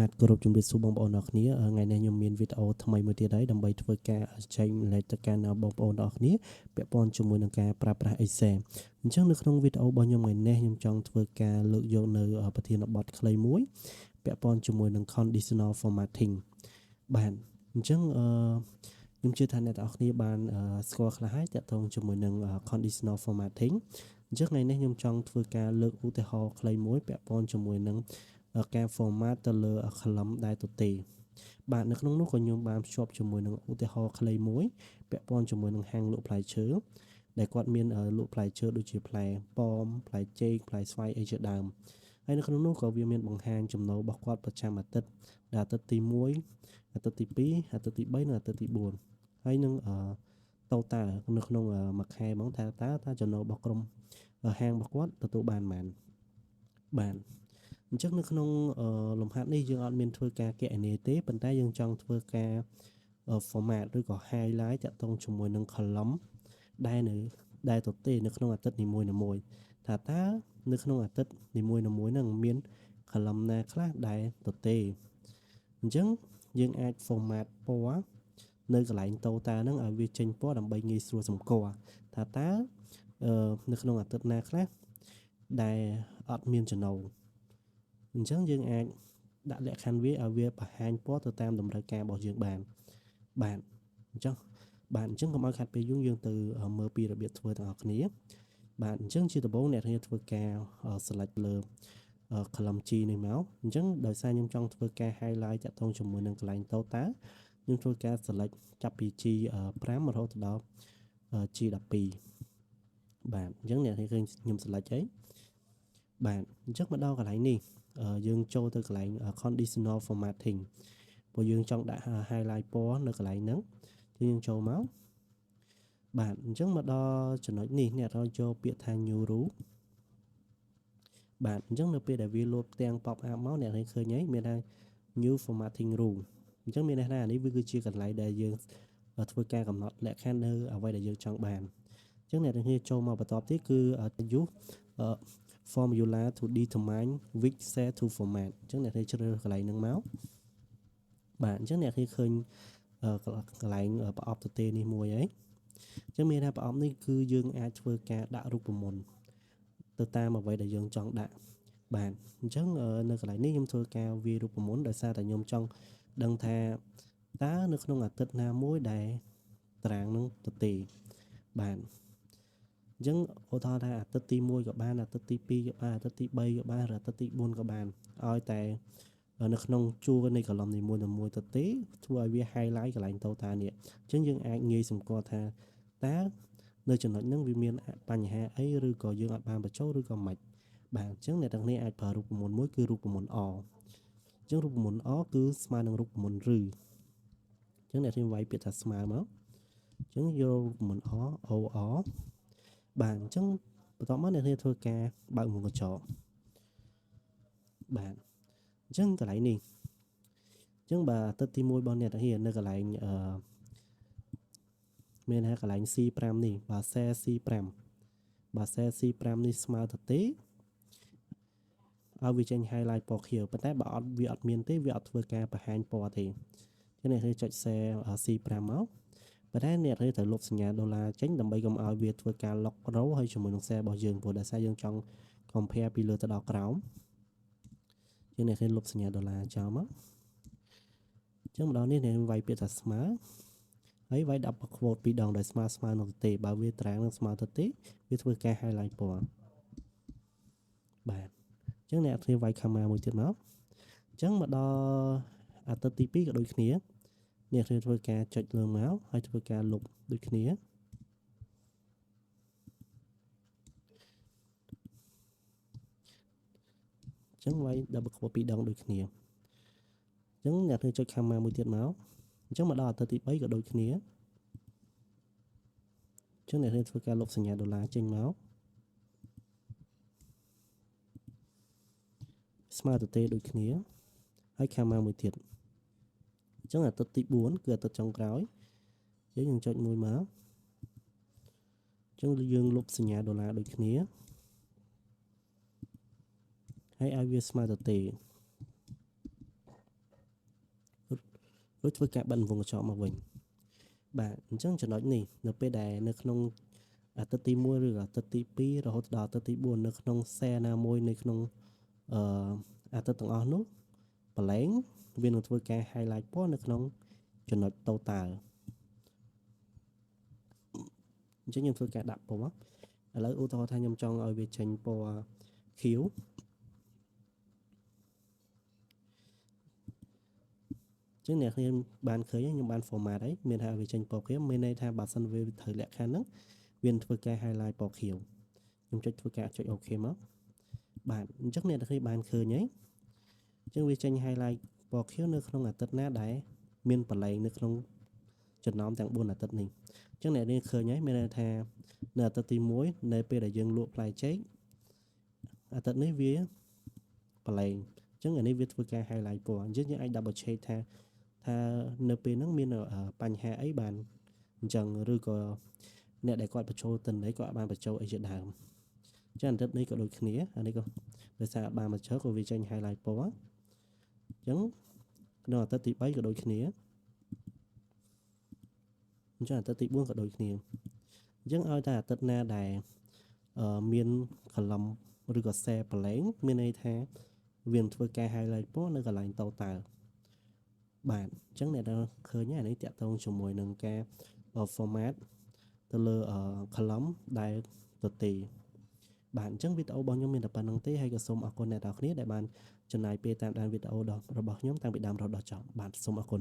បាទគោរពជំរាបសួរបងប្អូនអរគ្នាថ្ងៃនេះខ្ញុំមានវីដេអូថ្មីមួយទៀតហើយដើម្បីធ្វើការចែកម្លែកទៅកាន់បងប្អូនអរគ្នាពាក់ព័ន្ធជាមួយនឹងការប្រើប្រាស់ Excel អញ្ចឹងនៅក្នុងវីដេអូរបស់ខ្ញុំថ្ងៃនេះខ្ញុំចង់ធ្វើការលើកយកនៅប្រធានបទខ្លីមួយពាក់ព័ន្ធជាមួយនឹង conditional formatting បាទអញ្ចឹងខ្ញុំជឿថាអ្នកទាំងអស់គ្នាបានស្គាល់ខ្លះហើយទាក់ទងជាមួយនឹង conditional formatting អញ្ចឹងថ្ងៃនេះខ្ញុំចង់ធ្វើការលើកឧទាហរណ៍ខ្លីមួយពាក់ព័ន្ធជាមួយនឹងការ format ទៅលើ column ដែលទទេបាទនៅក្នុងនោះក៏ខ្ញុំបានភ្ជាប់ជាមួយនឹងឧទាហរណ៍ខ្លីមួយពាក់ព័ន្ធជាមួយនឹងហាងលក់ផ្លែឈើដែលគាត់មានលក់ផ្លែឈើដូចជាផ្លែប៉ោមផ្លែចេកផ្លែស្វាយអីជាដើមហើយនៅក្នុងនោះក៏វាមានបង្ហាញចំណូលរបស់គាត់ប្រចាំអាទិត្យដែលអាទិត្យទី1អាទិត្យទី2អាទិត្យទី3និងអាទិត្យទី4ហើយនឹងតូតានៅក្នុងមួយខែហ្មងថាតើចំណូលរបស់ក្រុមហាងរបស់គាត់ទទួលបានប៉ុន្មានបាទអញ្ចឹងនៅក្នុងលំហាត់នេះយើងអត់មានធ្វើការកណនាទេប៉ុន្តែយើងចង់ធ្វើការ format ឬក៏ highlight តាក់ទងជាមួយនឹង column ដែលទទេនៅក្នុងអាទិត្យនីមួយៗថាតើនៅក្នុងអាទិត្យនីមួយៗហ្នឹងមាន column ណាខ្លះដែលទទេអញ្ចឹងយើងអាច format ពណ៌នៅកន្លែង total ហ្នឹងឲ្យវាចេញពណ៌ដើម្បីងាយស្រួលសម្គាល់ថាតើនៅក្នុងអាទិត្យណាខ្លះដែលអត់មានចំណូលអញ្ចឹងយើងអាចដាក់លក្ខខណ្ឌវាឲ្យវាបង្ហាញពណ៌ទៅតាមតម្រូវការរបស់យើងបានបាទអញ្ចឹងកុំឲ្យខាត់ពេលយើងទៅមើលពីរបៀបធ្វើទាំងអស់គ្នាបាទអញ្ចឹងជាដំបូងអ្នកគ្នាធ្វើការ select លើ column G នេះមកអញ្ចឹងដោយសារខ្ញុំចង់ធ្វើការ highlight តាក់ទងជាមួយនឹងកន្លែង total ខ្ញុំធ្វើការ select ចាប់ពី G5 រហូតដល់ G12 បាទអញ្ចឹងអ្នកឃើញខ្ញុំ select ហើយបាទអញ្ចឹងមកដល់កន្លែងនេះយើងចូលទៅកន្លែង conditional formatting ព្រោះយើងចង់ដាក់ highlight ពណ៌នៅកន្លែងហ្នឹងយើងចូលមកបាទអញ្ចឹងមកដល់ចំណុចនេះអ្នកត្រូវចូលពាក្យថា new rule បាទអញ្ចឹងនៅពេលដែលវាលោតទាំង pop up មកអ្នកឃើញហើយមានថា new formatting rule អញ្ចឹងមានន័យថានេះវាគឺជាកន្លែងដែលយើងធ្វើការកំណត់លក្ខខណ្ឌនៅអ្វីដែលយើងចង់បានអញ្ចឹងអ្នកទាំងគ្នាចូលមកបន្ទាប់ទៀតគឺ use formula to determine which cell to format អញ្ចឹងអ្នកគ្នាជ្រើសកន្លែងហ្នឹងមកបាទអញ្ចឹងអ្នកគ្នាឃើញកន្លែងប្រអប់ទទេនេះមួយហើយអញ្ចឹងមានថាប្រអប់នេះគឺយើងអាចធ្វើការដាក់រូបមន្តទៅតាមអ្វីដែលយើងចង់ដាក់បាទអញ្ចឹងនៅកន្លែងនេះខ្ញុំធ្វើការវាយរូបមន្តដោយសារតែខ្ញុំចង់ដឹងថាតើនៅក្នុងអាទិត្យណាមួយដែលតារាងនឹងទទេបាទអញ្ចឹងឧទាហរណ៍ថាអាទិត្យទី1ក៏បានអាទិត្យទី2ក៏បានអាទិត្យទី3ក៏បានឬអាទិត្យទី4ក៏បានឲ្យតែនៅក្នុងជួរនៃកន្លំនីមួយៗទៅទេធ្វើឲ្យវា highlight កន្លែង total នេះអញ្ចឹងយើងអាចងាយសម្គាល់ថាតើនៅចំណុចហ្នឹងវាមានបញ្ហាអីឬក៏យើងអត់បានបញ្ចូលឬក៏មិនបាទអញ្ចឹងអ្នកទាំងនេះអាចប្រើរូបមន្តមួយគឺរូបមន្ត អញ្ចឹងរូបមន្ត គឺស្មើនឹងរូបមន្ត ឬអញ្ចឹងអ្នកខ្ញុំវាយពាក្យថាស្មើមកអញ្ចឹងយករូបមន្ត OR បាទអញ្ចឹងបន្ទាប់មកអ្នកធ្វើការបើកមុខកញ្ចក់បាទអញ្ចឹងកន្លែងនេះអញ្ចឹងបាទអាទិត្យទី1របស់អ្នកទាំងនៅកន្លែងមានថាកន្លែង C5 នេះបាទ cell C5 បាទ cell C5 នេះស្មើទៅទេឲ្យវាចេញ highlight ពណ៌ខៀវប៉ុន្តែបើវាអត់មានទេវាអត់ធ្វើការបង្ហាញពណ៌ទេអញ្ចឹងអ្នកចុច cell C5 មកប៉ុន្តែអ្នកត្រូវលុបសញ្ញាដុល្លារចេញដើម្បីកុំឲ្យវាធ្វើការ lock row ហើយជាមួយនឹង cell របស់យើងព្រោះដោយសារយើងចង់ compare ពីលើទៅដល់ក្រោមអញ្ចឹងអ្នកលុបសញ្ញាដុល្លារចោលមកអញ្ចឹងម្ដងនេះអ្នកវាយពាក្យថាស្មើហើយវាយ10 quote 2ដងដោយស្មើនឹងទៅទេបើវាត្រាងនឹងស្មើទៅទេវាធ្វើការ highlight ពណ៌បាទអញ្ចឹងអ្នកវាយ comma មួយទៀតមកអញ្ចឹងមកដល់អាទិត្យទី2ក៏ដូចគ្នាអ្នកធ្វើការចុចលើមកហើយធ្វើការលុបដូចគ្នាអញ្ចឹងវាយ double quote 2ដងដូចគ្នាអញ្ចឹងអ្នកចុច comma មួយទៀតមកអញ្ចឹងមកដល់អាទិត្យទី3ក៏ដូចគ្នាអញ្ចឹងអ្នកធ្វើការលុបសញ្ញាដុល្លារចេញមកស្មើទៅទេដូចគ្នាហើយ comma មួយទៀតអញ្ចឹងអាទិត្យទី4គឺអាទិត្យចុងក្រោយយើងចុចមួយមកអញ្ចឹងយើងលុបសញ្ញាដុល្លារដូចគ្នាហើយឲ្យវាស្មើទៅទេ រួចធ្វើការបិទរង្វង់កញ្ចក់មកវិញបាទអញ្ចឹងចំណុចនេះនៅពេលដែលនៅក្នុងអាទិត្យទី1ឬអាទិត្យទី2រហូតដល់អាទិត្យទី4នៅក្នុងសារណាមួយនៅក្នុងអឺអាទិត្យទាំងអស់នោះប្រឡែងវានឹងធ្វើការ highlight ពណ៌នៅក្នុងចំណុច total អញ្ចឹងខ្ញុំធ្វើការដាក់ពណ៌ឥឡូវឧទាហរណ៍ថាខ្ញុំចង់ឲ្យវាចេញពណ៌ខៀវចឹងអ្នកគ្នាបានឃើញខ្ញុំបាន format ហើយមានថាវាចេញពណ៌ខៀវមានន័យថាបើសិនវាត្រូវលក្ខខណ្ឌហ្នឹងវានឹងធ្វើការ highlight ពណ៌ខៀវខ្ញុំចុចធ្វើការចុច OK មកបាទអញ្ចឹងអ្នកគ្នាបានឃើញហើយអញ្ចឹងវាចេញ highlight ពណ៌ខៀវនៅក្នុងអាទិត្យណាដែលមានប្រឡែងនៅក្នុងចំណោមទាំង4អាទិត្យនេះអញ្ចឹងអ្នកនាងឃើញហើយមានន័យថានៅអាទិត្យទី1នៅពេលដែលយើងលក់ផ្លែចេកអាទិត្យនេះវាប្រឡែងអញ្ចឹងអានេះវាធ្វើការ highlight ពណ៌អញ្ចឹងយើងអាច double check ថានៅពេលហ្នឹងមានបញ្ហាអីបានអញ្ចឹងឬក៏អ្នកដែលគាត់បញ្ចូលទិន្នន័យគាត់បានបញ្ចូលអីជាដើមអញ្ចឹងអាទិត្យនេះក៏ដូចគ្នាអានេះក៏ដោយសារបានបញ្ចូលក៏វាចេញ highlight ពណ៌អញ្ចឹងក្នុងអាទិត្យទី3ក៏ដូចគ្នាអញ្ចឹងអាទិត្យទី4ក៏ដូចគ្នាអញ្ចឹងឲ្យតែអាទិត្យណាដែលមាន column ឬក៏ cell ប្រឡែងមានន័យថាវានឹងធ្វើការ highlight ពណ៌នៅកន្លែង total បាទអញ្ចឹងអ្នកដែលឃើញអានេះតាក់ទងជាមួយនឹងការ format ទៅលើ column ដែលទទេបាទអញ្ចឹងវីដេអូរបស់ខ្ញុំមានតែប៉ុណ្្នឹងទេហើយក៏សូមអរគុណអ្នកនរគ្នាដែលបានចំណាយពេលតាមដានវីដេអូរបស់ខ្ញុំតាំងពីដើមរហូតដល់ចប់បាទសូមអរគុណ